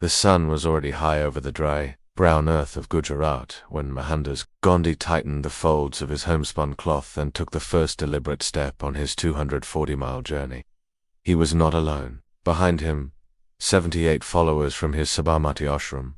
The sun was already high over the dry, brown earth of Gujarat when Mohandas Gandhi tightened the folds of his homespun cloth and took the first deliberate step on his 240-mile journey. He was not alone. Behind him, 78 followers from his Sabarmati ashram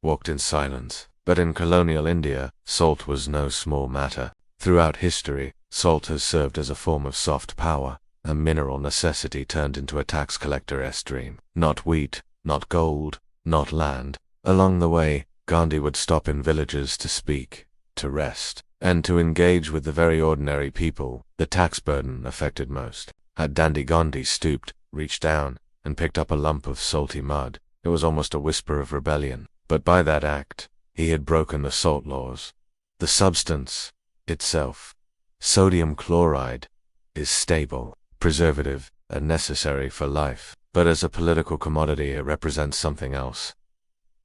walked in silence. But in colonial India, salt was no small matter. Throughout history, salt has served as a form of soft power, a mineral necessity turned into a tax collector's dream. Not wheat, not gold, not land. Along the way, Gandhi would stop in villages to speak, to rest, and to engage with the very ordinary people the tax burden affected most. At Dandi, Gandhi stooped, reached down, and picked up a lump of salty mud. It was almost a whisper of rebellion. But by that act, he had broken the salt laws. The substance itself, sodium chloride, is stable, preservative, and necessary for life. But as a political commodity, it represents something else.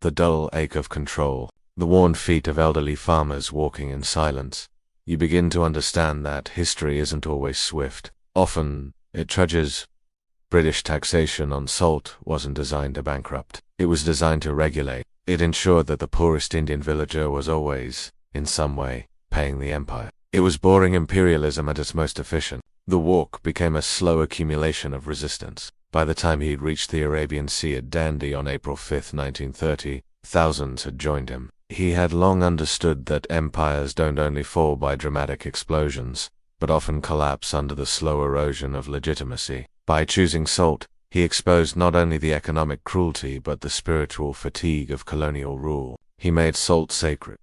The dull ache of control, the worn feet of elderly farmers walking in silence. You begin to understand that history isn't always swift. Often, it trudges. British taxation on salt wasn't designed to bankrupt. It was designed to regulate. It ensured that the poorest Indian villager was always, in some way, paying the empire. It was boring imperialism at its most efficient. The walk became a slow accumulation of resistance. By the time he'd reached the Arabian Sea at Dandi on April 5, 1930, thousands had joined him. He had long understood that empires don't only fall by dramatic explosions, but often collapse under the slow erosion of legitimacy. By choosing salt, he exposed not only the economic cruelty but the spiritual fatigue of colonial rule. He made salt sacred.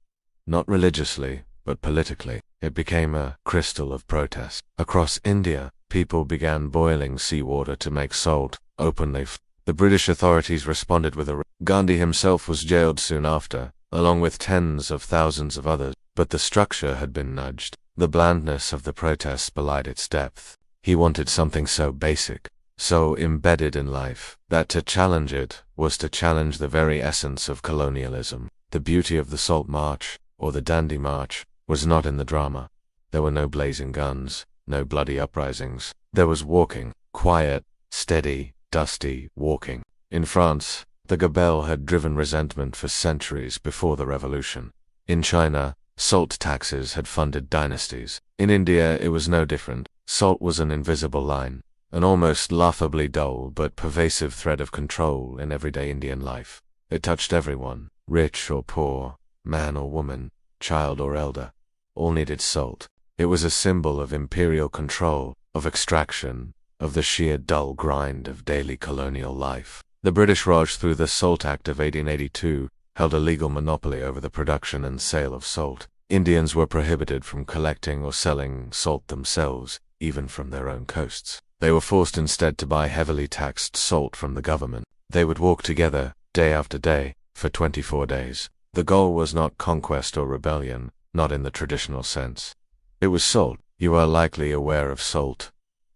Not religiously, but politically. It became a crystal of protest. Across India, people began boiling seawater to make salt, openly. The British authorities responded with a Gandhi himself was jailed soon after, along with tens of thousands of others. But the structure had been nudged. The blandness of the protests belied its depth. He wanted something so basic, so embedded in life, that to challenge it was to challenge the very essence of colonialism. The beauty of the Salt March, or the Dandi March, was not in the drama. There were no blazing guns, no bloody uprisings. There was walking, quiet, steady, dusty walking. In France, the gabelle had driven resentment for centuries before the revolution. In China, salt taxes had funded dynasties. In India, it was no different. Salt was an invisible line, an almost laughably dull but pervasive thread of control in everyday Indian life. It touched everyone, rich or poor, man or woman, child or elder. All needed salt. It was a symbol of imperial control, of extraction, of the sheer dull grind of daily colonial life. The British Raj, through the Salt Act of 1882, held a legal monopoly over the production and sale of salt. Indians were prohibited from collecting or selling salt themselves, even from their own coasts. They were forced instead to buy heavily taxed salt from the government. They would walk together, day after day, for 24 days. The goal was not conquest or rebellion, not in the traditional sense. It was salt. You are likely aware of salt.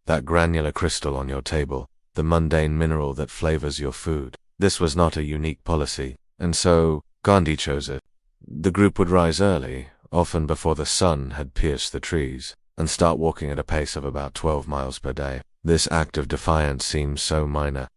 That granular crystal on your table, the mundane mineral that flavors your food. This was not a unique policy, and so Gandhi chose it. The group would rise early, often before the sun had pierced the trees, and start walking at a pace of about 12 miles per day. This act of defiance seems so minor.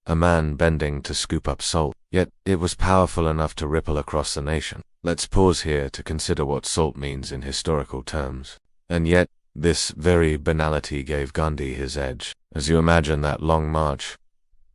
A man bending to scoop up salt, yet it was powerful enough to ripple across the nation. Let's pause here to consider what salt means in historical terms. And yet, this very banality gave Gandhi his edge. As you imagine that long march,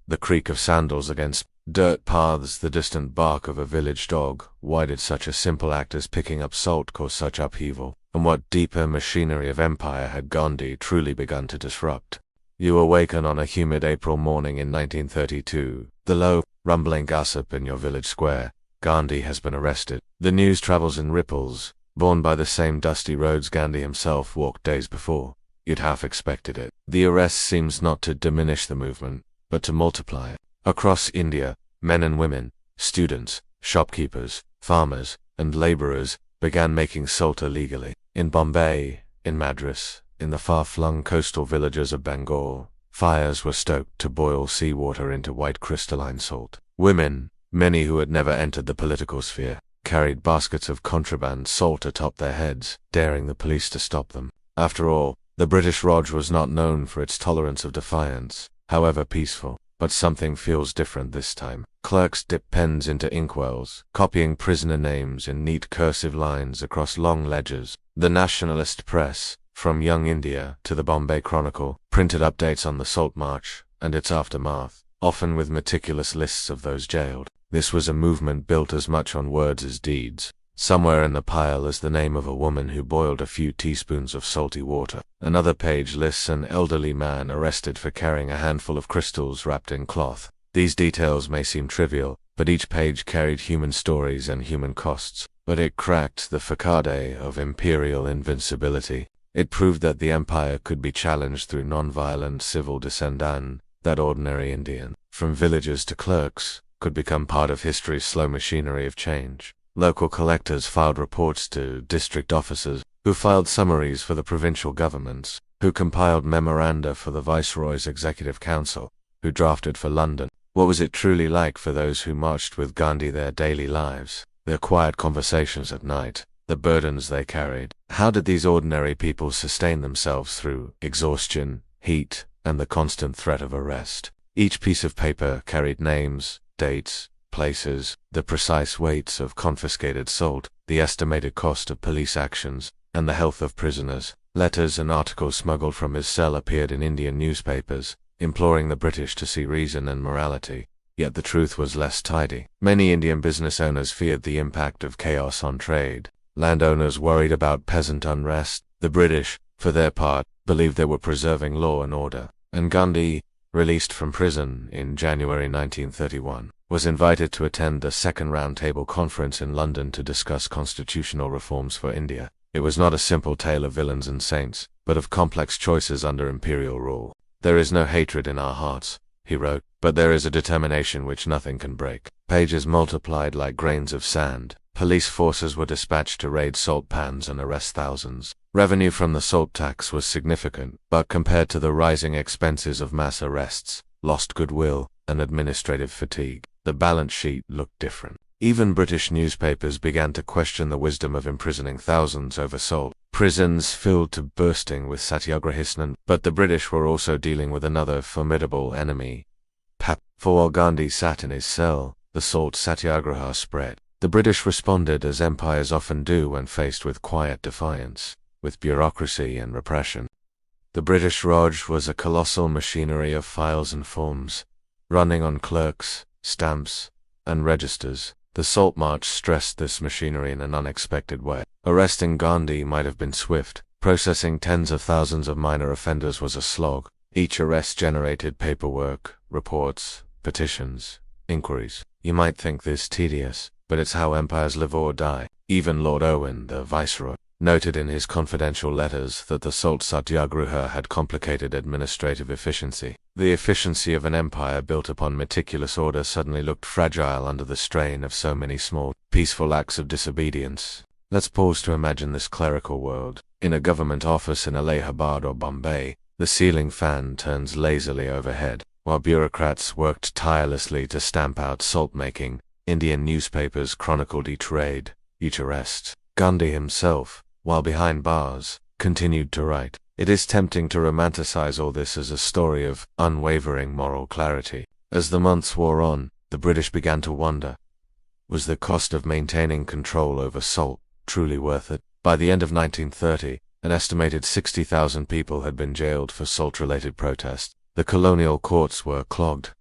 the creak of sandals against dirt paths, the distant bark of a village dog, why did such a simple act as picking up salt cause such upheaval? And what deeper machinery of empire had Gandhi truly begun to disrupt? You awaken on a humid April morning in 1932, the low, rumbling gossip in your village square. Gandhi has been arrested. The news travels in ripples, borne by the same dusty roads Gandhi himself walked days before. You'd half expected it. The arrest seems not to diminish the movement, but to multiply it. Across India, men and women, students, shopkeepers, farmers, and laborers began making salt illegally. In Bombay, in Madras, in the far-flung coastal villages of Bengal, fires were stoked to boil seawater into white crystalline salt. Women, many who had never entered the political sphere, carried baskets of contraband salt atop their heads, daring the police to stop them. After all, the British Raj was not known for its tolerance of defiance, however peaceful. But something feels different this time. Clerks dip pens into inkwells, copying prisoner names in neat cursive lines across long ledgers. The nationalist press, from Young India to the Bombay Chronicle, printed updates on the Salt March and its aftermath, often with meticulous lists of those jailed. This was a movement built as much on words as deeds. Somewhere in the pile is the name of a woman who boiled a few teaspoons of salty water. Another page lists an elderly man arrested for carrying a handful of crystals wrapped in cloth. These details may seem trivial, but each page carried human stories and human costs. But it cracked the facade of imperial invincibility. It proved that the empire could be challenged through non-violent civil dissent and that ordinary Indian, from villagers to clerks, could become part of history's slow machinery of change. Local collectors filed reports to district officers, who filed summaries for the provincial governments, who compiled memoranda for the Viceroy's Executive Council, who drafted for London. What was it truly like for those who marched with Gandhi, their daily lives, their quiet conversations at night, the burdens they carried? How did these ordinary people sustain themselves through exhaustion, heat, and the constant threat of arrest? Each piece of paper carried names, dates, places, the precise weights of confiscated salt, the estimated cost of police actions, and the health of prisoners. Letters and articles smuggled from his cell appeared in Indian newspapers, imploring the British to see reason and morality. Yet the truth was less tidy. Many Indian business owners feared the impact of chaos on trade. Landowners worried about peasant unrest. The British, for their part, believed they were preserving law and order. And Gandhi, released from prison in January 1931, was invited to attend the Second Round Table Conference in London to discuss constitutional reforms for India. It was not a simple tale of villains and saints, but of complex choices under imperial rule. "There is no hatred in our hearts," he wrote, "but there is a determination which nothing can break." Pages multiplied like grains of sand. Police forces were dispatched to raid salt pans and arrest thousands. Revenue from the salt tax was significant, but compared to the rising expenses of mass arrests, lost goodwill, and administrative fatigue, the balance sheet looked different. Even British newspapers began to question the wisdom of imprisoning thousands over salt. Prisons filled to bursting with satyagrahistas, but the British were also dealing with another formidable enemy, PAP. For while Gandhi sat in his cell, the salt satyagraha spread. The British responded as empires often do when faced with quiet defiance, with bureaucracy and repression. The British Raj was a colossal machinery of files and forms, running on clerks, stamps, and registers. The Salt March stressed this machinery in an unexpected way. Arresting Gandhi might have been swift. Processing tens of thousands of minor offenders was a slog. Each arrest generated paperwork, reports, petitions, inquiries. You might think this tedious, but it's how empires live or die. Even Lord Owen, the Viceroy, noted in his confidential letters that the salt satyagraha had complicated administrative efficiency. The efficiency of an empire built upon meticulous order suddenly looked fragile under the strain of so many small, peaceful acts of disobedience. Let's pause to imagine this clerical world. In a government office in Allahabad or Bombay, the ceiling fan turns lazily overhead. While bureaucrats worked tirelessly to stamp out salt-making, Indian newspapers chronicled each raid, each arrest. Gandhi himself, while behind bars, continued to write. It is tempting to romanticize all this as a story of unwavering moral clarity. As the months wore on, the British began to wonder, was the cost of maintaining control over salt truly worth it? By the end of 1930, an estimated 60,000 people had been jailed for salt-related protests. The colonial courts were clogged.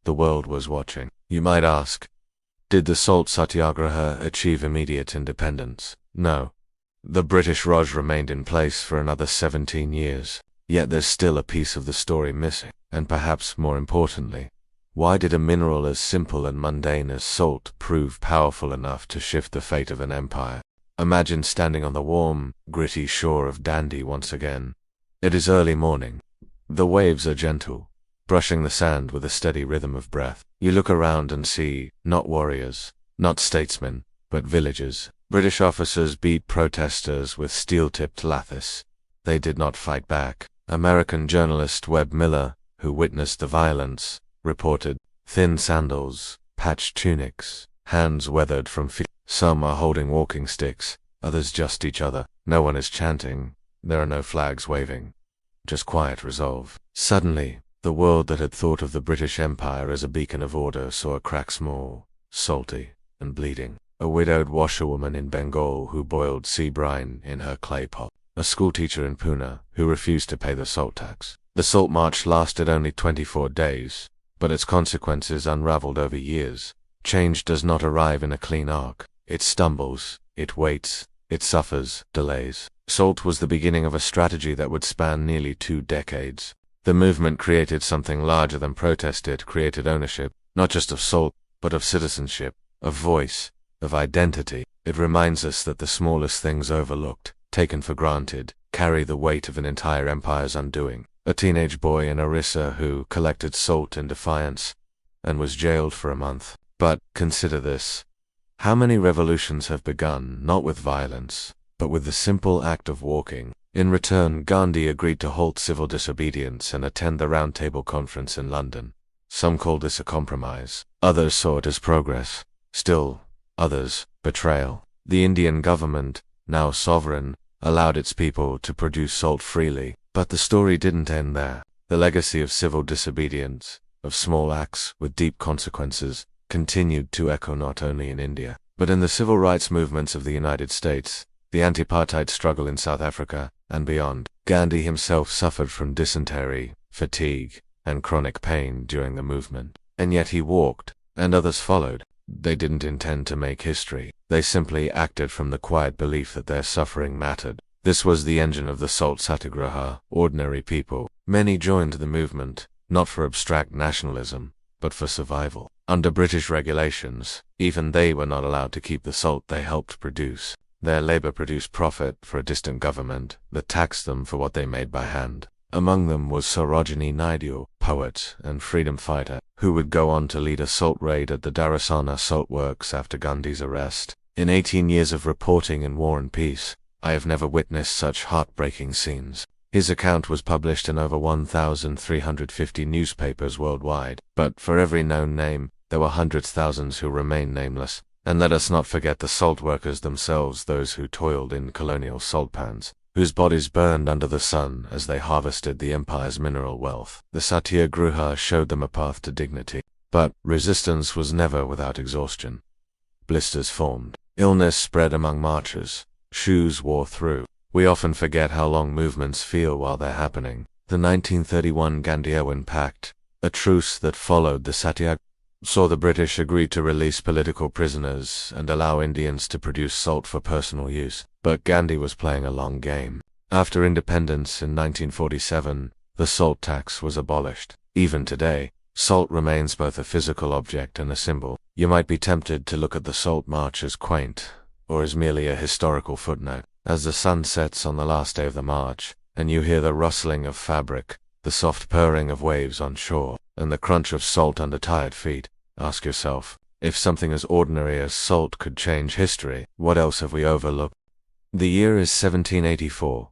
The world was watching. You might ask, did the salt satyagraha achieve immediate independence? No. The British Raj remained in place for another 17 years. Yet there's still a piece of the story missing. And perhaps more importantly, why did a mineral as simple and mundane as salt prove powerful enough to shift the fate of an empire? Imagine standing on the warm, gritty shore of Dandi once again. It is early morning. The waves are gentle, brushing the sand with a steady rhythm of breath. You look around and see, not warriors, not statesmen, but villagers. British officers beat protesters with steel-tipped lattice. They did not fight back. American journalist Webb Miller, who witnessed the violence, reported, thin sandals, patched tunics, hands weathered from feet. Some are holding walking sticks, others just each other. No one is chanting. There are no flags waving. Just quiet resolve. Suddenly, The world that had thought of the British Empire as a beacon of order saw a crack small, salty, and bleeding. A widowed washerwoman in Bengal who boiled sea brine in her clay pot. A schoolteacher in Pune who refused to pay the salt tax. The Salt March lasted only 24 days, but its consequences unraveled over years. Change does not arrive in a clean arc. It stumbles, it waits, it suffers delays. Salt was the beginning of a strategy that would span nearly 2 decades. The movement created something larger than protest. It created ownership, not just of salt, but of citizenship, of voice, of identity. It reminds us that the smallest things overlooked, taken for granted, carry the weight of an entire empire's undoing. A teenage boy in Orissa who collected salt in defiance and was jailed for a month. But consider this. How many revolutions have begun, not with violence, but with the simple act of walking? In return, Gandhi agreed to halt civil disobedience and attend the Round Table Conference in London. Some called this a compromise. Others saw it as progress. Still, others, betrayal. The Indian government, now sovereign, allowed its people to produce salt freely. But the story didn't end there. The legacy of civil disobedience, of small acts with deep consequences, continued to echo not only in India, but in the civil rights movements of the United States, the anti-apartheid struggle in South Africa, and beyond. Gandhi himself suffered from dysentery, fatigue, and chronic pain during the movement. And yet he walked, and others followed. They didn't intend to make history. They simply acted from the quiet belief that their suffering mattered. This was the engine of the Salt Satyagraha, ordinary people. Many joined the movement, not for abstract nationalism, but for survival. Under British regulations, even they were not allowed to keep the salt they helped produce. Their labor produced profit for a distant government that taxed them for what they made by hand. Among them was Sarojini Naidu, poet and freedom fighter, who would go on to lead a salt raid at the Darasana salt works after Gandhi's arrest. In 18 years of reporting in War and Peace, I have never witnessed such heartbreaking scenes. His account was published in over 1,350 newspapers worldwide, but for every known name, there were hundreds thousands who remain nameless. And let us not forget the salt workers themselves, those who toiled in colonial salt pans, whose bodies burned under the sun as they harvested the empire's mineral wealth. The Satyagraha showed them a path to dignity. But resistance was never without exhaustion. Blisters formed. Illness spread among marchers. Shoes wore through. We often forget how long movements feel while they're happening. The 1931 Gandhian Pact, a truce that followed the Satyagraha, saw the British agree to release political prisoners and allow Indians to produce salt for personal use. But Gandhi was playing a long game. After independence in 1947, the salt tax was abolished. Even today, salt remains both a physical object and a symbol. You might be tempted to look at the Salt March as quaint, or as merely a historical footnote. As the sun sets on the last day of the march, and you hear the rustling of fabric, the soft purring of waves on shore, and the crunch of salt under tired feet, ask yourself, if something as ordinary as salt could change history, what else have we overlooked? The year is 1784.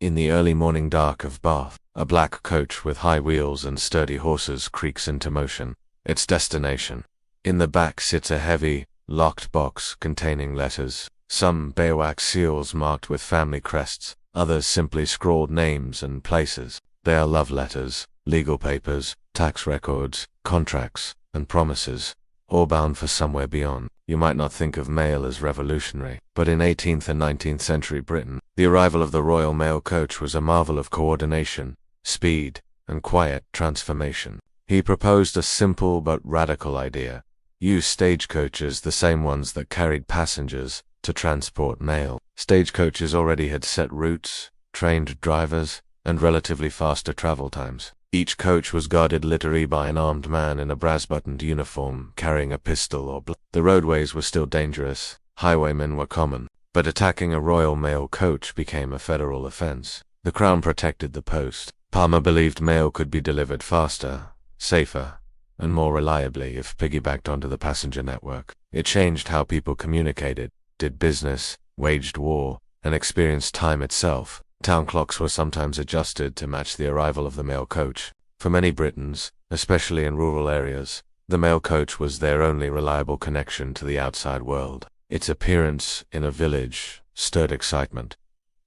In the early morning dark of Bath, a black coach with high wheels and sturdy horses creaks into motion. Its destination. In the back sits a heavy, locked box containing letters, some beeswax seals marked with family crests, others simply scrawled names and places. They are love letters, legal papers, tax records, contracts, and promises, all bound for somewhere beyond. You might not think of mail as revolutionary, but in 18th and 19th century Britain, the arrival of the Royal Mail coach was a marvel of coordination, speed, and quiet transformation. He proposed a simple but radical idea. Use stagecoaches, the same ones that carried passengers, to transport mail. Stagecoaches already had set routes, trained drivers, and relatively faster travel times. Each coach was guarded literally by an armed man in a brass-buttoned uniform carrying a pistol or The roadways were still dangerous, highwaymen were common, but attacking a Royal Mail coach became a federal offense. The Crown protected the post. Palmer believed mail could be delivered faster, safer, and more reliably if piggybacked onto the passenger network. It changed how people communicated, did business, waged war, and experienced time itself. Town clocks were sometimes adjusted to match the arrival of the mail coach. For many Britons, especially in rural areas, the mail coach was their only reliable connection to the outside world. Its appearance in a village stirred excitement.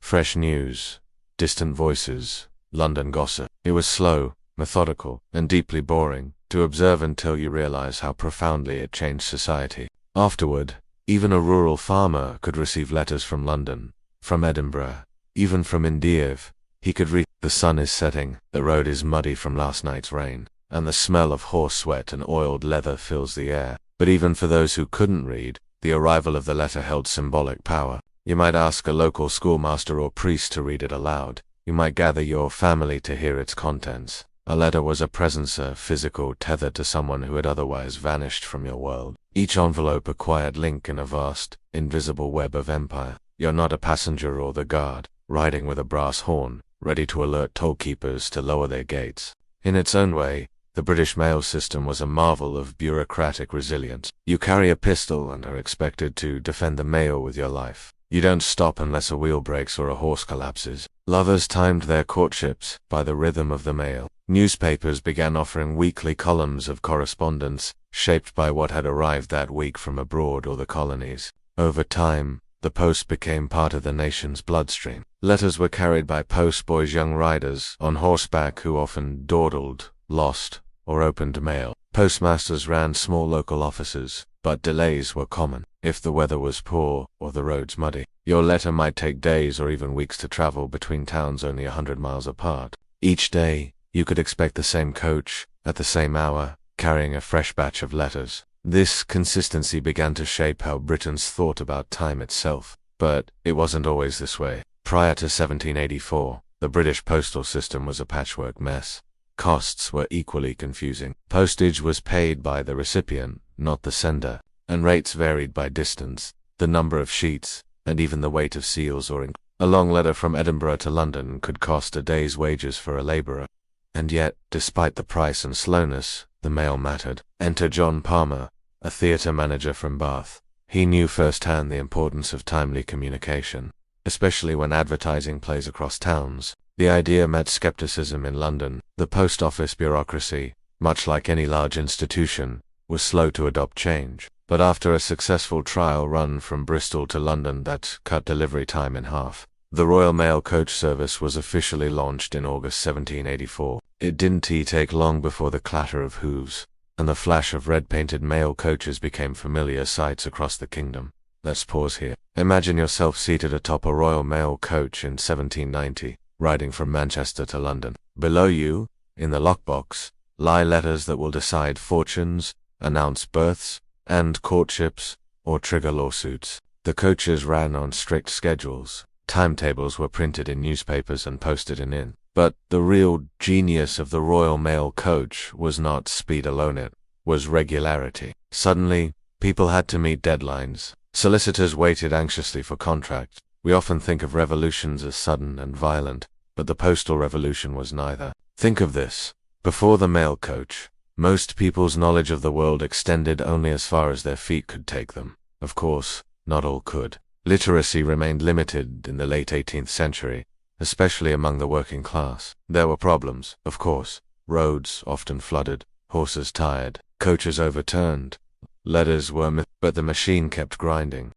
Fresh news, distant voices, London gossip. It was slow, methodical, and deeply boring to observe until you realize how profoundly it changed society. Afterward, even a rural farmer could receive letters from London, from Edinburgh, even from India. He could read, "The sun is setting, the road is muddy from last night's rain, and the smell of horse sweat and oiled leather fills the air." But even for those who couldn't read, the arrival of the letter held symbolic power. You might ask a local schoolmaster or priest to read it aloud. You might gather your family to hear its contents. A letter was a presence, a physical tether to someone who had otherwise vanished from your world. Each envelope a quiet link in a vast, invisible web of empire. You're not a passenger or the guard, riding with a brass horn, ready to alert tollkeepers to lower their gates. In its own way, the British mail system was a marvel of bureaucratic resilience. You carry a pistol and are expected to defend the mail with your life. You don't stop unless a wheel breaks or a horse collapses. Lovers timed their courtships by the rhythm of the mail. Newspapers began offering weekly columns of correspondence, shaped by what had arrived that week from abroad or the colonies. Over time, the post became part of the nation's bloodstream. Letters were carried by postboys, young riders on horseback who often dawdled, lost, or opened mail. Postmasters ran small local offices, but delays were common. If the weather was poor or the roads muddy, your letter might take days or even weeks to travel between towns only 100 miles apart. Each day, you could expect the same coach, at the same hour, carrying a fresh batch of letters. This consistency began to shape how Britons thought about time itself. But it wasn't always this way. Prior to 1784, the British postal system was a patchwork mess. Costs were equally confusing. Postage was paid by the recipient, not the sender, and rates varied by distance, the number of sheets, and even the weight of seals or ink. A long letter from Edinburgh to London could cost a day's wages for a labourer. And yet, despite the price and slowness, the mail mattered. Enter John Palmer, a theatre manager from Bath. He knew firsthand the importance of timely communication, especially when advertising plays across towns. The idea met skepticism in London. The post office bureaucracy, much like any large institution, was slow to adopt change. But after a successful trial run from Bristol to London that cut delivery time in half, the Royal Mail coach service was officially launched in August 1784. It didn't take long before the clatter of hooves and the flash of red-painted mail coaches became familiar sights across the kingdom. Let's pause here. Imagine yourself seated atop a Royal Mail coach in 1790, riding from Manchester to London. Below you, in the lockbox, lie letters that will decide fortunes, announce births, end courtships, or trigger lawsuits. The coaches ran on strict schedules. Timetables were printed in newspapers and posted in ink. But the real genius of the Royal Mail coach was not speed alone, it was regularity. Suddenly, people had to meet deadlines. Solicitors waited anxiously for contracts. We often think of revolutions as sudden and violent, but the postal revolution was neither. Think of this. Before the mail coach, most people's knowledge of the world extended only as far as their feet could take them. Of course, not all could. Literacy remained limited in the late 18th century, especially among the working class. There were problems, of course. Roads often flooded, horses tired, coaches overturned, letters were but the machine kept grinding.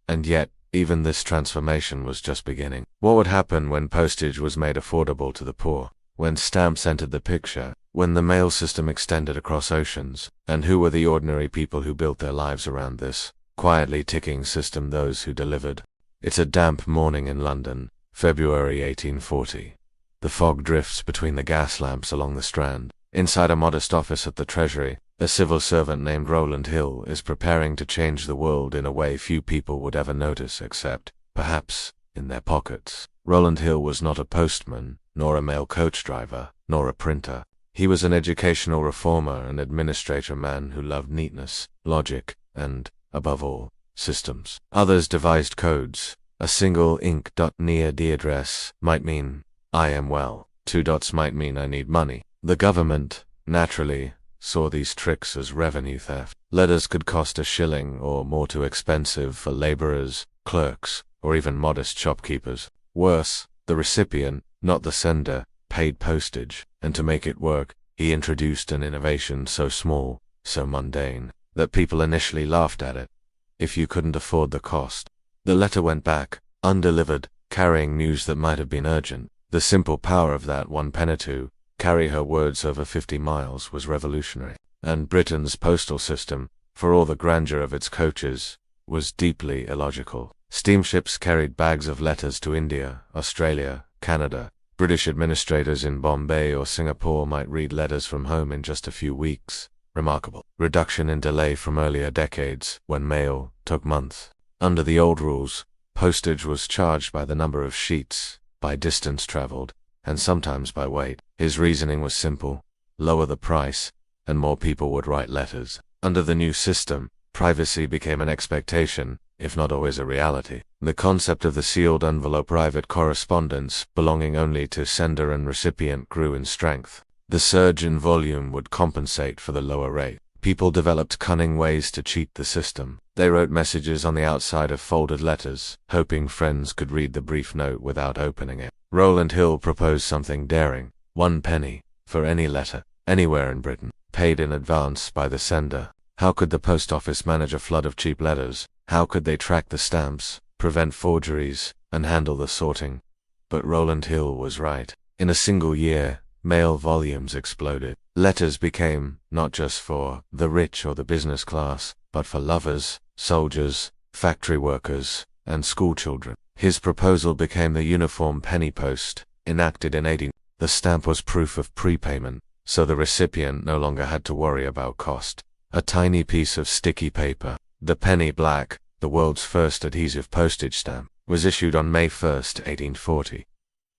And yet, even this transformation was just beginning. What would happen when postage was made affordable to the poor? When stamps entered the picture? When the mail system extended across oceans? And who were the ordinary people who built their lives around this quietly ticking system? Those who delivered. It's a damp morning in London, February 1840. The fog drifts between the gas lamps along the Strand. Inside a modest office at the Treasury, a civil servant named Rowland Hill is preparing to change the world in a way few people would ever notice except, perhaps, in their pockets. Rowland Hill was not a postman, nor a mail coach driver, nor a printer. He was an educational reformer and administrator man who loved neatness, logic, and, above all, systems. Others devised codes. A single ink dot near the address might mean, "I am well." 2 dots might mean, "I need money." The government, naturally, saw these tricks as revenue theft. Letters could cost a shilling or more too expensive for laborers, clerks, or even modest shopkeepers. Worse, the recipient, not the sender, paid postage, and to make it work, he introduced an innovation so small, so mundane, that people initially laughed at it. If you couldn't afford the cost, the letter went back, undelivered, carrying news that might have been urgent. The simple power of that one pen or two, carry her words over 50 miles was revolutionary. And Britain's postal system, for all the grandeur of its coaches, was deeply illogical. Steamships carried bags of letters to India, Australia, Canada. British administrators in Bombay or Singapore might read letters from home in just a few weeks. Remarkable reduction in delay from earlier decades, when mail took months. Under the old rules, postage was charged by the number of sheets, by distance traveled, and sometimes by weight. His reasoning was simple: lower the price, and more people would write letters. Under the new system, privacy became an expectation, if not always a reality. The concept of the sealed envelope private correspondence, belonging only to sender and recipient, grew in strength. The surge in volume would compensate for the lower rate. People developed cunning ways to cheat the system. They wrote messages on the outside of folded letters, hoping friends could read the brief note without opening it. Rowland Hill proposed something daring: 1 penny for any letter, anywhere in Britain, paid in advance by the sender. How could the post office manage a flood of cheap letters? How could they track the stamps, prevent forgeries, and handle the sorting? But Rowland Hill was right. In a single year, mail volumes exploded. Letters became not just for the rich or the business class, but for lovers, soldiers, factory workers, and schoolchildren. His proposal became the uniform penny post, enacted in 18. The stamp was proof of prepayment, so the recipient no longer had to worry about cost. A tiny piece of sticky paper, the penny black, the world's first adhesive postage stamp, was issued on May 1, 1840.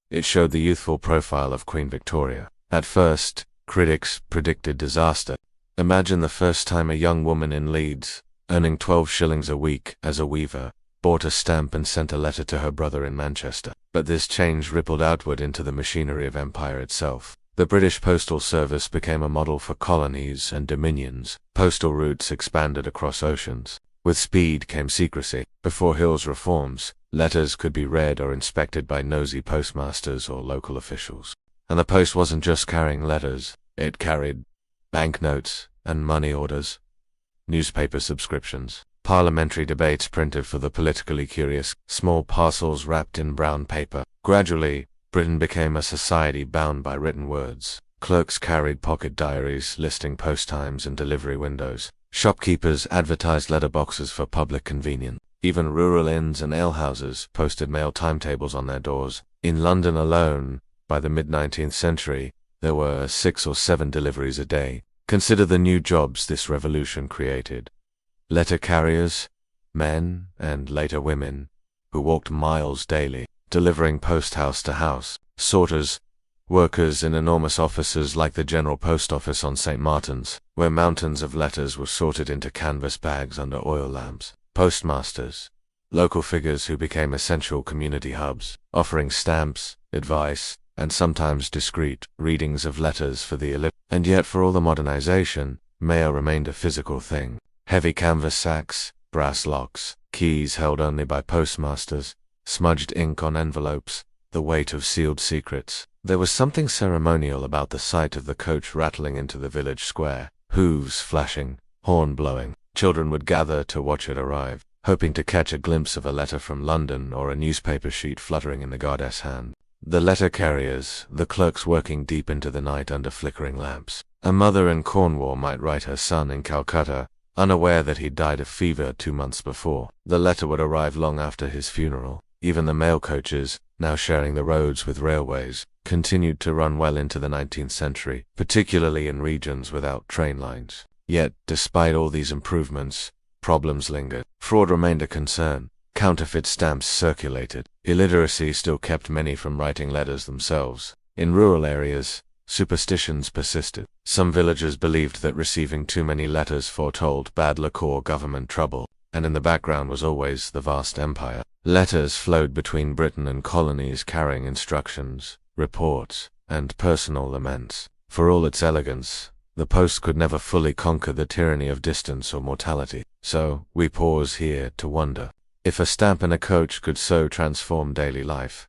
It showed the youthful profile of Queen Victoria. At first, critics predicted disaster. Imagine the first time a young woman in Leeds, earning 12 shillings a week as a weaver, bought a stamp and sent a letter to her brother in Manchester. But this change rippled outward into the machinery of empire itself. The British Postal Service became a model for colonies and dominions. Postal routes expanded across oceans. With speed came secrecy. Before Hill's reforms, letters could be read or inspected by nosy postmasters or local officials. And the post wasn't just carrying letters, it carried banknotes and money orders, newspaper subscriptions, parliamentary debates printed for the politically curious, small parcels wrapped in brown paper. Gradually, Britain became a society bound by written words. Clerks carried pocket diaries listing post times and delivery windows. Shopkeepers advertised letter boxes for public convenience. Even rural inns and alehouses posted mail timetables on their doors. In London alone, by the mid-19th century, there were 6 or 7 deliveries a day. Consider the new jobs this revolution created. Letter carriers, men, and later women, who walked miles daily, delivering post house to house. Sorters, workers in enormous offices like the General Post Office on St. Martin's, where mountains of letters were sorted into canvas bags under oil lamps. Postmasters, local figures who became essential community hubs, offering stamps, advice, and sometimes discreet readings of letters for the illiterate. And yet, for all the modernization, mail remained a physical thing. Heavy canvas sacks, brass locks, keys held only by postmasters, smudged ink on envelopes, the weight of sealed secrets. There was something ceremonial about the sight of the coach rattling into the village square, hooves flashing, horn blowing. Children would gather to watch it arrive, hoping to catch a glimpse of a letter from London or a newspaper sheet fluttering in the goddess' hand. The letter carriers, the clerks working deep into the night under flickering lamps. A mother in Cornwall might write her son in Calcutta, unaware that he'd died of fever 2 months before. The letter would arrive long after his funeral. Even the mail coaches, now sharing the roads with railways, continued to run well into the 19th century, particularly in regions without train lines. Yet, despite all these improvements, problems lingered. Fraud remained a concern. Counterfeit stamps circulated. Illiteracy still kept many from writing letters themselves. In rural areas, superstitions persisted. Some villagers believed that receiving too many letters foretold bad luck or government trouble, and in the background was always the vast empire. Letters flowed between Britain and colonies carrying instructions, reports, and personal laments. For all its elegance, the post could never fully conquer the tyranny of distance or mortality. So, we pause here to wonder. If a stamp in a coach could so transform daily life,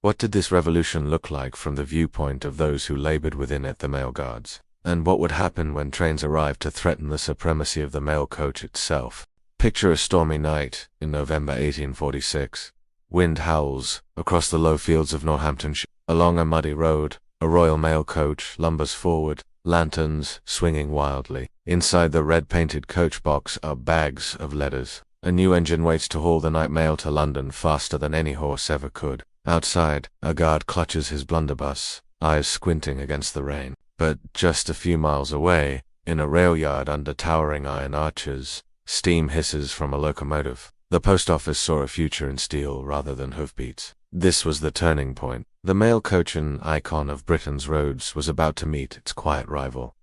what did this revolution look like from the viewpoint of those who labored within it, the mail guards? And what would happen when trains arrived to threaten the supremacy of the mail coach itself? Picture a stormy night in November 1846. Wind howls across the low fields of Northamptonshire. Along a muddy road, A royal mail coach lumbers forward, lanterns swinging wildly. Inside the red-painted coach box are bags of letters. A new engine waits to haul the night mail to London faster than any horse ever could. Outside, a guard clutches his blunderbuss, eyes squinting against the rain. But just a few miles away, in a rail yard under towering iron arches, steam hisses from a locomotive. The post office saw a future in steel rather than hoofbeats. This was the turning point. The mail coach, an icon of Britain's roads, was about to meet its quiet rival,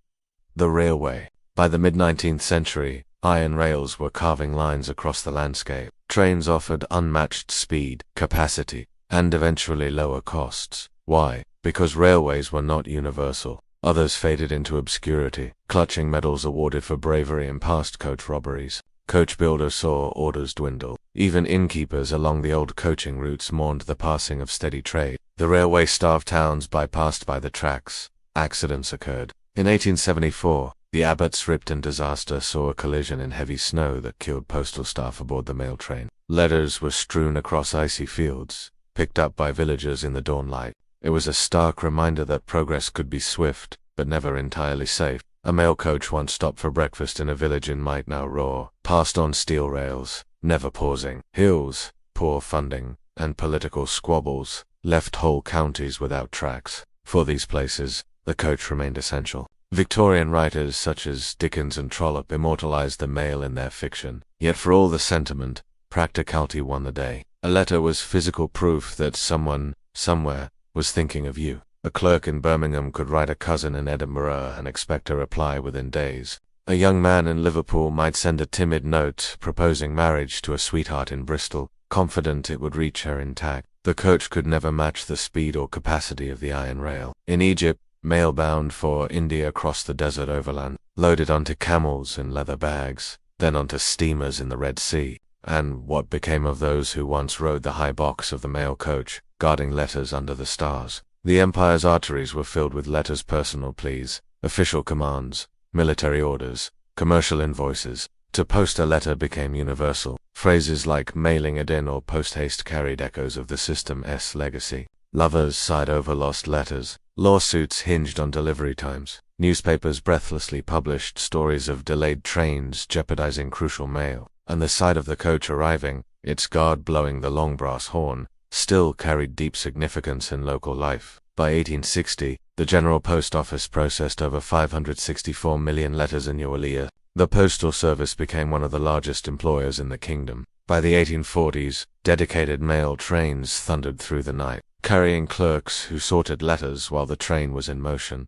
the railway. By the mid-19th century, iron rails were carving lines across the landscape. Trains offered unmatched speed, capacity, and eventually lower costs. Why? Because railways were not universal. Others faded into obscurity, clutching medals awarded for bravery in past coach robberies. Coach builders saw orders dwindle. Even innkeepers along the old coaching routes mourned the passing of steady trade. The railway-starved towns bypassed by the tracks. Accidents occurred. In 1874, the Abbots Ripton disaster saw a collision in heavy snow that killed postal staff aboard the mail train. Letters were strewn across icy fields, picked up by villagers in the dawn light. It was a stark reminder that progress could be swift, but never entirely safe. A mail coach once stopped for breakfast in a village in might now roar, passed on steel rails, never pausing. Hills, poor funding, and political squabbles left whole counties without tracks. For these places, the coach remained essential. Victorian writers such as Dickens and Trollope immortalized the mail in their fiction. Yet for all the sentiment, practicality won the day. A letter was physical proof that someone, somewhere, was thinking of you. A clerk in Birmingham could write a cousin in Edinburgh and expect a reply within days. A young man in Liverpool might send a timid note proposing marriage to a sweetheart in Bristol, confident it would reach her intact. The coach could never match the speed or capacity of the iron rail. In Egypt, mail bound for India crossed the desert overland, loaded onto camels in leather bags, then onto steamers in the Red Sea. And what became of those who once rode the high box of the mail coach, guarding letters under the stars? The empire's arteries were filled with letters, personal pleas, official commands, military orders, commercial invoices. To post a letter became universal. Phrases like mailing it in or post-haste carried echoes of the system's legacy. Lovers sighed over lost letters. Lawsuits hinged on delivery times. Newspapers breathlessly published stories of delayed trains jeopardizing crucial mail. And the sight of the coach arriving, its guard blowing the long brass horn, still carried deep significance in local life. By 1860, the General Post Office processed over 564 million letters annually. The Postal Service became one of the largest employers in the kingdom. By the 1840s, dedicated mail trains thundered through the night, carrying clerks who sorted letters while the train was in motion.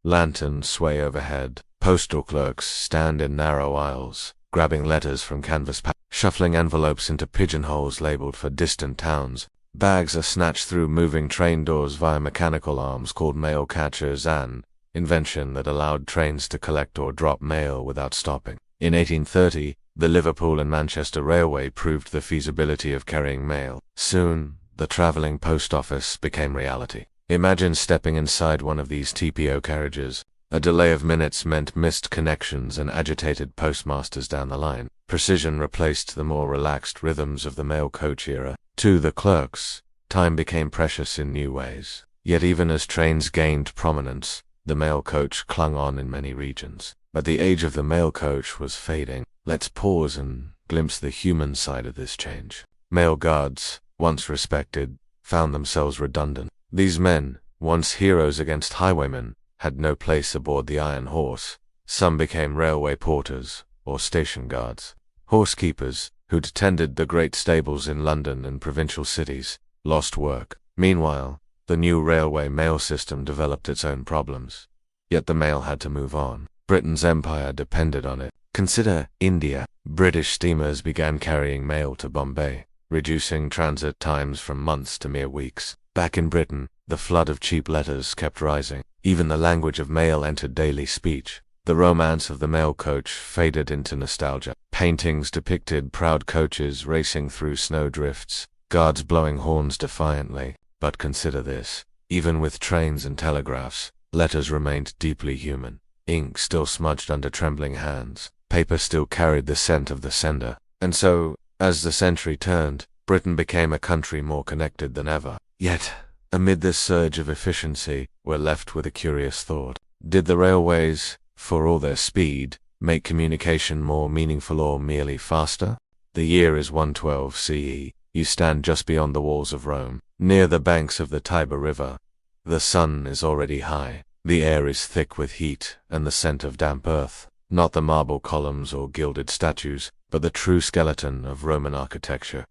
Lanterns sway overhead. Postal clerks stand in narrow aisles, grabbing letters from canvas packs, shuffling envelopes into pigeonholes labeled for distant towns. Bags are snatched through moving train doors via mechanical arms called mail catchers, an invention that allowed trains to collect or drop mail without stopping. In 1830, the Liverpool and Manchester Railway proved the feasibility of carrying mail. Soon, the travelling post office became reality. Imagine stepping inside one of these TPO carriages. A delay of minutes meant missed connections and agitated postmasters down the line. Precision replaced the more relaxed rhythms of the mail coach era. To the clerks, time became precious in new ways. Yet even as trains gained prominence, the mail coach clung on in many regions. But the age of the mail coach was fading. Let's pause and glimpse the human side of this change. Mail guards, once respected, found themselves redundant. These men, once heroes against highwaymen, had no place aboard the Iron Horse. Some became railway porters or station guards. Horsekeepers, who'd tended the great stables in London and provincial cities, lost work. Meanwhile, the new railway mail system developed its own problems. Yet the mail had to move on. Britain's empire depended on it. Consider India. British steamers began carrying mail to Bombay, reducing transit times from months to mere weeks. Back in Britain, the flood of cheap letters kept rising. Even the language of mail entered daily speech. The romance of the mail coach faded into nostalgia. Paintings depicted proud coaches racing through snowdrifts, guards blowing horns defiantly. But consider this. Even with trains and telegraphs, letters remained deeply human. Ink still smudged under trembling hands. Paper still carried the scent of the sender. And so, as the century turned, Britain became a country more connected than ever. Yet, Amid this surge of efficiency, we're left with a curious thought. Did the railways, for all their speed, make communication more meaningful or merely faster? The year is 112 CE. You stand just beyond the walls of Rome, near the banks of the Tiber River. The sun is already high. The air is thick with heat and the scent of damp earth. Not the marble columns or gilded statues, but the true skeleton of Roman architecture.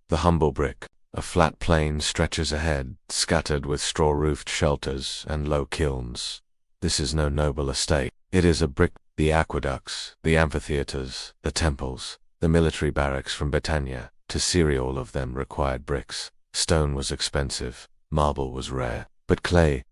The humble brick. A flat plain stretches ahead, scattered with straw-roofed shelters and low kilns. This is no noble estate. It is a brick. The aqueducts, the amphitheaters, the temples, the military barracks from Britannia to Syria, all of them required bricks. Stone was expensive, marble was rare, but clay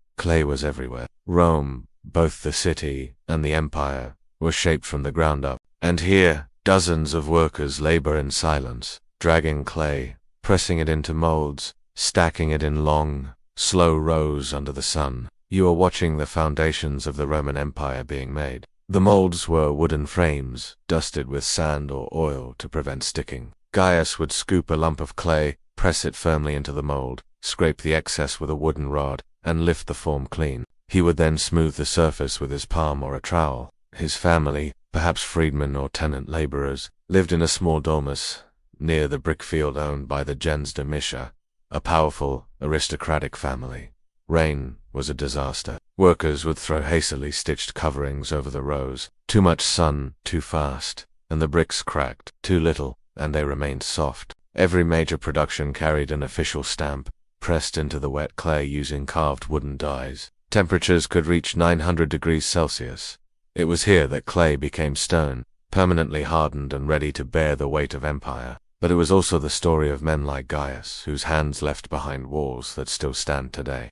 was everywhere. Rome, both the city and the empire, was shaped from the ground up. And here, dozens of workers labor in silence, dragging clay, pressing it into molds, stacking it in long, slow rows under the sun. You are watching the foundations of the Roman Empire being made. The molds were wooden frames, dusted with sand or oil to prevent sticking. Gaius would scoop a lump of clay, press it firmly into the mold, scrape the excess with a wooden rod, and lift the form clean. He would then smooth the surface with his palm or a trowel. His family, perhaps freedmen or tenant laborers, lived in a small domus near the brickfield owned by the gens Domitia, a powerful, aristocratic family. Rain was a disaster. Workers would throw hastily stitched coverings over the rows. Too much sun, too fast, and the bricks cracked. Too little, and they remained soft. Every major production carried an official stamp, pressed into the wet clay using carved wooden dies. Temperatures could reach 900 degrees Celsius. It was here that clay became stone, permanently hardened and ready to bear the weight of empire. But it was also the story of men like Gaius, whose hands left behind walls that still stand today.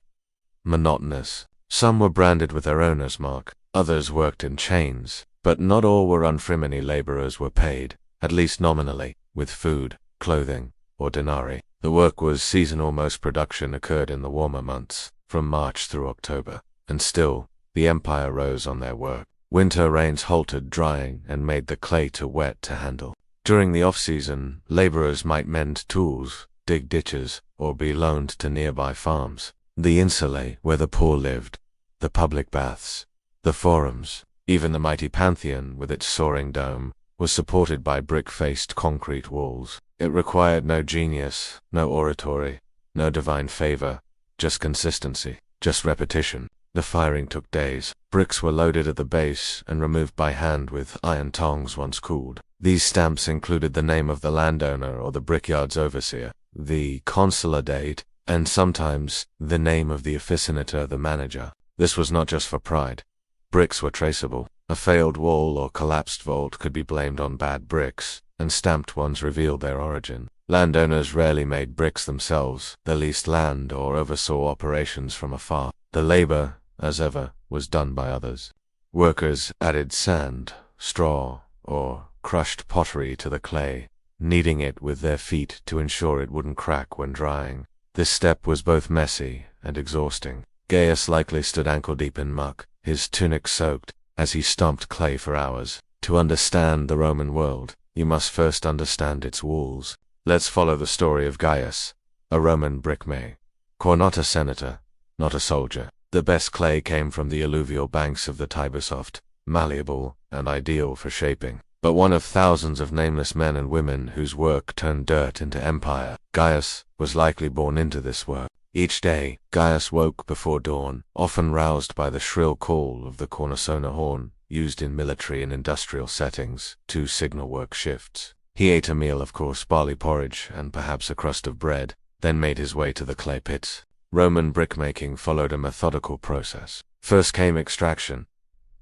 Monotonous. Some were branded with their owner's mark, others worked in chains, but not all were unfriendly. Laborers were paid, at least nominally, with food, clothing, or denarii. The work was seasonal. Most production occurred in the warmer months, from March through October, and still, the empire rose on their work. Winter rains halted drying and made the clay too wet to handle. During the off-season, laborers might mend tools, dig ditches, or be loaned to nearby farms. The insulae, where the poor lived, the public baths, the forums, even the mighty Pantheon with its soaring dome, was supported by brick-faced concrete walls. It required no genius, no oratory, no divine favor, just consistency, just repetition. The firing took days. Bricks were loaded at the base and removed by hand with iron tongs once cooled. These stamps included the name of the landowner or the brickyard's overseer, the consular date, and sometimes the name of the officinator, the manager. This was not just for pride. Bricks were traceable. A failed wall or collapsed vault could be blamed on bad bricks, and stamped ones revealed their origin. Landowners rarely made bricks themselves. They leased land or oversaw operations from afar. The labor, as ever, was done by others. Workers added sand, straw, or crushed pottery to the clay, kneading it with their feet to ensure it wouldn't crack when drying. This step was both messy and exhausting. Gaius likely stood ankle-deep in muck, his tunic soaked, as he stomped clay for hours. To understand the Roman world, you must first understand its walls. Let's follow the story of Gaius, a Roman brickmaker. Not a senator, not a soldier. The best clay came from the alluvial banks of the Tiber, soft, malleable, and ideal for shaping. But one of thousands of nameless men and women whose work turned dirt into empire. Gaius was likely born into this work. Each day, Gaius woke before dawn, often roused by the shrill call of the cornosona horn, used in military and industrial settings, to signal work shifts. He ate a meal of coarse barley porridge and perhaps a crust of bread, then made his way to the clay pits. Roman brickmaking followed a methodical process. First came extraction.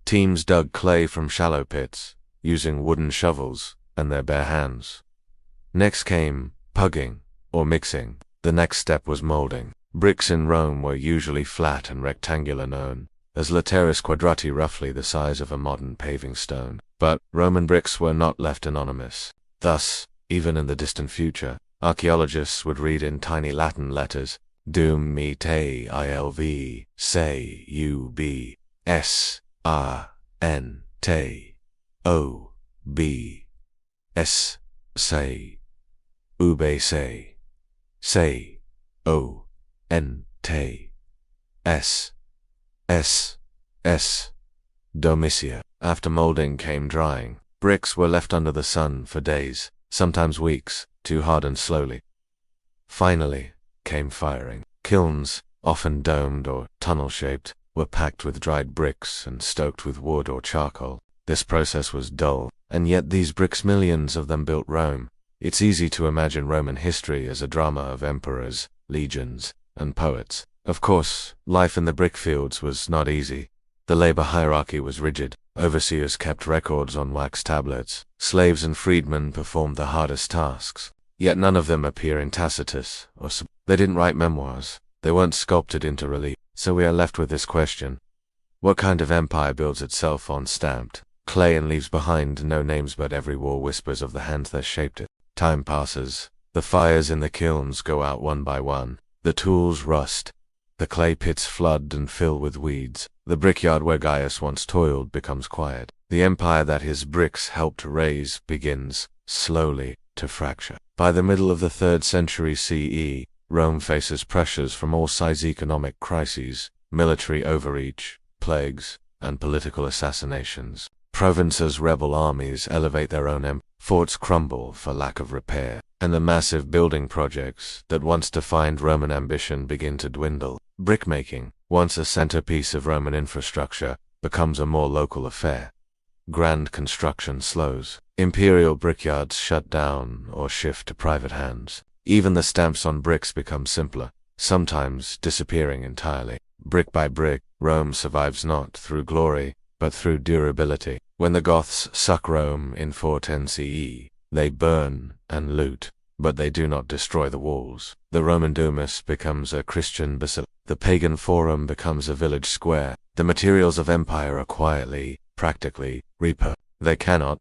Teams dug clay from shallow pits, using wooden shovels and their bare hands. Next came pugging, or mixing. The next step was molding. Bricks in Rome were usually flat and rectangular, known as lateris quadrati, roughly the size of a modern paving stone. But Roman bricks were not left anonymous. Thus, even in the distant future, archaeologists would read in tiny Latin letters, Dum me te ilv, say u b, s, r, n, te, o, b, s, say, ube say, o, n, Te. S. S. S. Domicia. After molding came drying. Bricks were left under the sun for days, sometimes weeks, to harden slowly. Finally came firing. Kilns, often domed or tunnel-shaped, were packed with dried bricks and stoked with wood or charcoal. This process was dull, and yet these bricks, millions of them, built Rome. It's easy to imagine Roman history as a drama of emperors, legions, and poets. Of course, life in the brickfields was not easy. The labor hierarchy was rigid. Overseers kept records on wax tablets. Slaves and freedmen performed the hardest tasks. Yet none of them appear in Tacitus or they didn't write memoirs. They weren't sculpted into relief. So we are left with this question. What kind of empire builds itself on stamped clay and leaves behind no names, but every wall whispers of the hands that shaped it? Time passes. The fires in the kilns go out one by one. The tools rust. The clay pits flood and fill with weeds. The brickyard where Gaius once toiled becomes quiet. The empire that his bricks helped raise begins, slowly, to fracture. By the middle of the 3rd century CE, Rome faces pressures from all sides: economic crises, military overreach, plagues, and political assassinations. Provinces' rebel armies elevate their own forts crumble for lack of repair, and the massive building projects that once defined Roman ambition begin to dwindle. Brickmaking, once a centerpiece of Roman infrastructure, becomes a more local affair. Grand construction slows. Imperial brickyards shut down or shift to private hands. Even the stamps on bricks become simpler, sometimes disappearing entirely. Brick by brick, Rome survives not through glory, but through durability. When the Goths suck Rome in 410 CE, they burn and loot, but they do not destroy the walls. The Roman Domus becomes a Christian basilica. The pagan forum becomes a village square. The materials of empire are quietly, practically, repurposed. They cannot.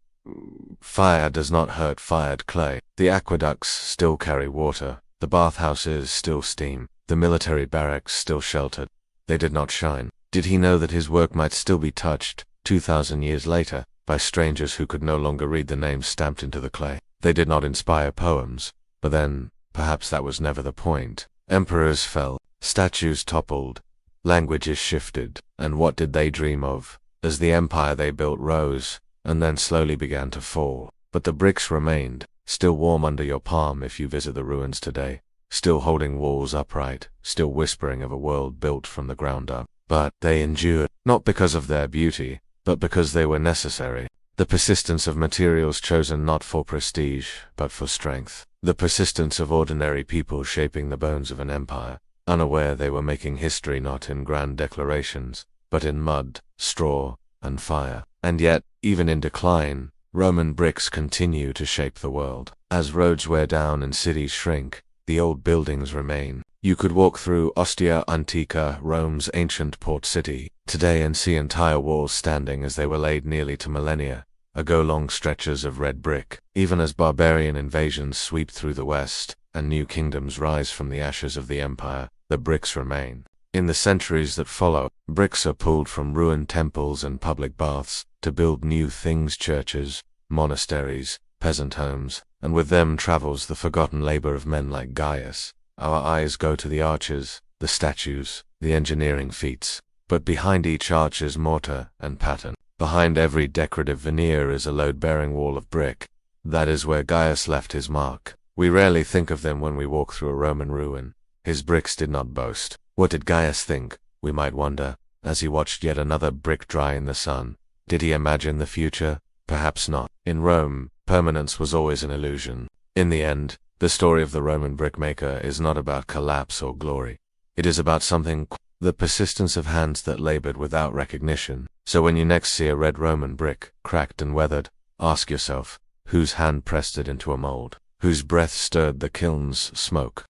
Fire does not hurt fired clay. The aqueducts still carry water. The bathhouses still steam. The military barracks still sheltered. They did not shine. Did he know that his work might still be touched, 2,000 years later, by strangers who could no longer read the names stamped into the clay? They did not inspire poems, but then, perhaps that was never the point. Emperors fell, statues toppled, languages shifted, and what did they dream of? As the empire they built rose, and then slowly began to fall. But the bricks remained, still warm under your palm if you visit the ruins today, still holding walls upright, still whispering of a world built from the ground up. But they endured, not because of their beauty, but because they were necessary. The persistence of materials chosen not for prestige, but for strength. The persistence of ordinary people shaping the bones of an empire, unaware they were making history not in grand declarations, but in mud, straw, and fire. And yet, even in decline, Roman bricks continue to shape the world. As roads wear down and cities shrink, the old buildings remain. You could walk through Ostia Antica, Rome's ancient port city, today and see entire walls standing as they were laid nearly to millennia ago, long stretches of red brick. Even as barbarian invasions sweep through the west, and new kingdoms rise from the ashes of the empire, the bricks remain. In the centuries that follow, bricks are pulled from ruined temples and public baths to build new things: churches, monasteries, peasant homes, and with them travels the forgotten labor of men like Gaius. Our eyes go to the arches, the statues, the engineering feats, but behind each arch is mortar and pattern. Behind every decorative veneer is a load-bearing wall of brick. That is where Gaius left his mark. We rarely think of them when we walk through a Roman ruin. His bricks did not boast. What did Gaius think, we might wonder, as he watched yet another brick dry in the sun? Did he imagine the future? Perhaps not. In Rome, permanence was always an illusion. In the end, the story of the Roman brickmaker is not about collapse or glory. It is about something, the persistence of hands that labored without recognition. So when you next see a red Roman brick, cracked and weathered, ask yourself, whose hand pressed it into a mold? Whose breath stirred the kiln's smoke?